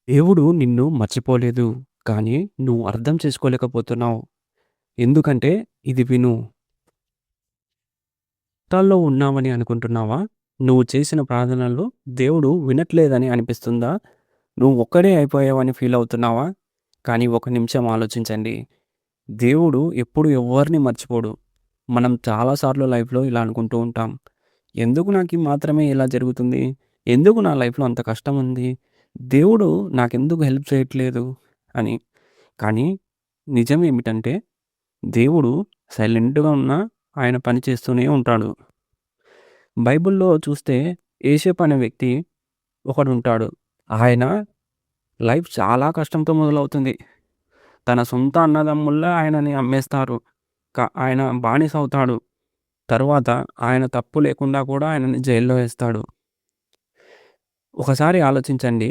దేవుడు నిన్ను మర్చిపోలేదు. కానీ నువ్వు అర్థం చేసుకోలేకపోతున్నావు. ఎందుకంటే ఇది విను. కష్టాల్లో ఉన్నావని అనుకుంటున్నావా? నువ్వు చేసిన ప్రార్థనలు దేవుడు వినట్లేదని అనిపిస్తుందా? నువ్వు ఒక్కడే అయిపోయావని ఫీల్ అవుతున్నావా? కానీ ఒక నిమిషం ఆలోచించండి. దేవుడు ఎప్పుడు ఎవ్వరిని మర్చిపోడు. మనం చాలా సార్లు లైఫ్‌లో ఇలా అనుకుంటూ ఉంటాం. ఎందుకు నాకి మాత్రమే ఇలా జరుగుతుంది? ఎందుకు నా లైఫ్‌లో అంత కష్టం ఉంది? దేవుడు నాకెందుకు హెల్ప్ చేయట్లేదు అని. కానీ నిజం ఏమిటంటే దేవుడు సైలెంట్‌గా ఉన్నా ఆయన పని చేస్తూనే ఉంటాడు. బైబిల్‌లో చూస్తే యేసేపు అనే వ్యక్తి ఒకడుంటాడు. ఆయన లైఫ్ చాలా కష్టంతో మొదలవుతుంది. తన సొంత అన్నదమ్ముల్లే ఆయనని అమ్మేస్తారు. ఆయన బానిస అవుతాడు. తరువాత ఆయన తప్పు లేకుండా కూడా ఆయనని జైల్‌లో ఏస్తాడు. ఒకసారి ఆలోచించండి.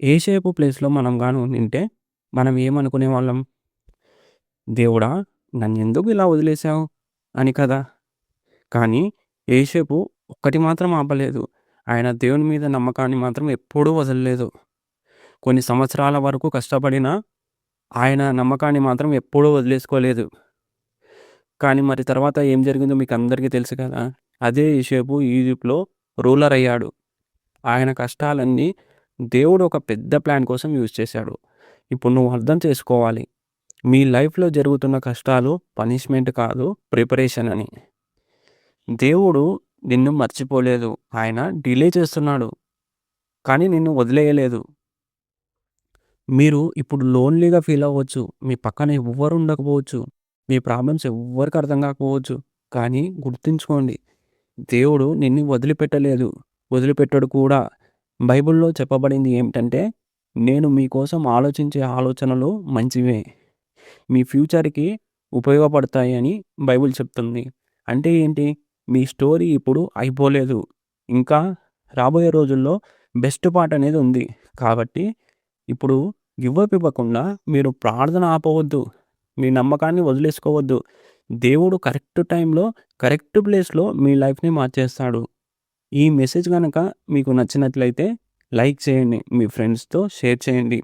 యేసేపు ప్లేస్‌లో మనం గాని ఉండింటే మనం ఏమనుకునేవాళ్ళం? దేవుడా! నన్నెందుకు ఇలా వదిలేసావు అని కదా! కానీ యేసేపు ఒక్కటి మాత్రం ఆపలేదు. ఆయన దేవుని మీద నమ్మకాన్ని మాత్రం ఎప్పుడూ వదలలేదు. కొన్ని సంవత్సరాల వరకు కష్టపడినా ఆయన నమ్మకాన్ని మాత్రం ఎప్పుడూ వదిలేసుకోలేదు. కానీ మరి తర్వాత ఏం జరిగిందో మీకందరికీ తెలుసు కదా! అదే యోసేపు ఈజిప్ట్‌లో రూలర్ అయ్యాడు. ఆయన కష్టాలన్నీ దేవుడు ఒక పెద్ద ప్లాన్ కోసం యూజ్ చేశాడు. ఇప్పుడు నువ్వు అర్థం చేసుకోవాలి. మీ లైఫ్‌లో జరుగుతున్న కష్టాలు పనిష్మెంట్ కాదు, ప్రిపరేషన్ అని. దేవుడు నిన్ను మర్చిపోలేదు. ఆయన డిలే చేస్తున్నాడు. కానీ నిన్ను వదిలేయలేదు. మీరు ఇప్పుడు లోన్‌లీగా ఫీల్ అవ్వచ్చు. మీ పక్కన ఎవ్వరు ఉండకపోవచ్చు. మీ ప్రాబ్లమ్స్ ఎవ్వరికి అర్థం కాకపోవచ్చు. కానీ గుర్తుంచుకోండి. దేవుడు నిన్ను వదిలిపెట్టలేదు. వదిలిపెట్టడు కూడా. బైబిల్‌లో చెప్పబడింది ఏమిటంటే, నేను మీకోసం ఆలోచించే ఆలోచనలు మంచివే. మీ ఫ్యూచర్‌కి ఉపయోగపడతాయి అని బైబిల్ చెప్తుంది. అంటే ఏంటి? మీ స్టోరీ ఇప్పుడు అయిపోలేదు. ఇంకా రాబోయే రోజుల్లో బెస్ట్ పార్ట్ అనేది ఉంది. కాబట్టి ఇప్పుడు గివ్ అప్ ఇవ్వకుండా మీరు ప్రార్థన ఆపవద్దు. మీ నమ్మకాన్ని వదిలేసుకోవద్దు. దేవుడు కరెక్ట్ టైంలో, కరెక్ట్ ప్లేస్‌లో మీ లైఫ్‌ని మార్చేస్తాడు. ఈ మెసేజ్ గనక మీకు నచ్చినట్లయితే లైక్ చేయండి. మీ ఫ్రెండ్స్‌తో షేర్ చేయండి.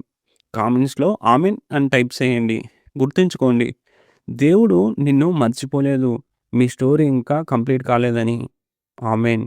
కామెంట్స్‌లో ఆమెన్ అని టైప్ చేయండి. గుర్తుంచుకోండి. దేవుడు నిన్ను మర్చిపోలేదు. మీ స్టోరీ ఇంకా కంప్లీట్ కాలేదని. ఆమెన్.